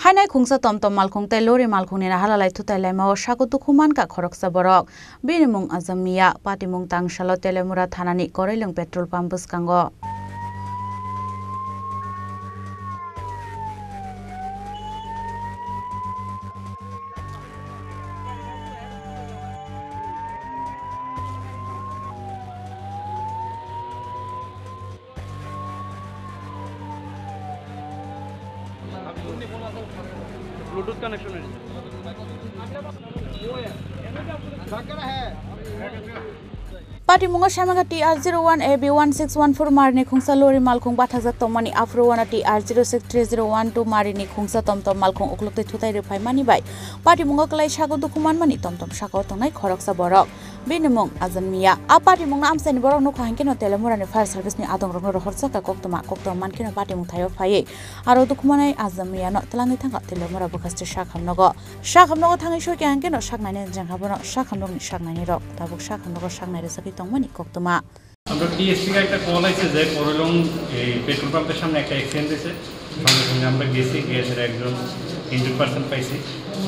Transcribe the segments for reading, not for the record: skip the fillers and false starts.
হাইনাই খুংসা টমটম মালখুং তাই লরি মালখুংনি হালালাই থুতাই লাইমাও সাগতু খুমান কা খরকসা borok binimung azamia patimung tangsalo telemura thanani korailung petrol pump buskango Bluetooth connection है Patimungo Shamaga TR01AB1614 Marini Khungsa Lori Malkhung Bathajak Tomani Afrowana TR063012 Marini Khungsa Tomtom Malkhung Uklokte Thutai Repai Mani Bai Patimungo Klai Shago Dukuman Mani Tomtom Shako Tongai Khoroksa Borok Binimung Azanmia A Patimung Amsani Borok no Kahinkino Telemurani Fire Service ni Adong Rongno Rohorsaka Koktoma Koktom Mankino Patimung Thayo Phaye Aro Dukumanai Azamia no Tlangi Thanga Telemura Bukaste Shakhamnogo Thangi Shoki Hankino Shaknai Janghabono Shakhamnog ni Shaknai Rok Tabuk Shakhamnogo Shaknai Resaki তংমানি কোক্তমা আমরা TSP কা একটা call আইছে যে করলং এই petrol পাম্পের সামনে একটা accident হয়েছে সঙ্গে সঙ্গে আমরা গেছি গ্যাসের একজন ইনজুর্ড পাইছি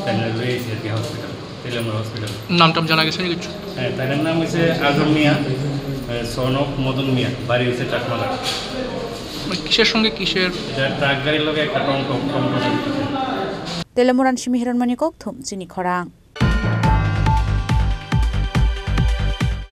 তাহলে লইছি কি হসপিটাল তেলেমুরা হসপিটাল নামটা জানা গেছে কিছু হ্যাঁ তার নাম হইছে আজম মিয়া সন অফ মদন মিয়া বাড়ি হইছে চাকমালা কিসের সঙ্গে কিসের এটা ট্রাক গাড়ির লগে একটা টম তেলেমুরান সিমিহরনমানি কোকথুম চিনি খরাং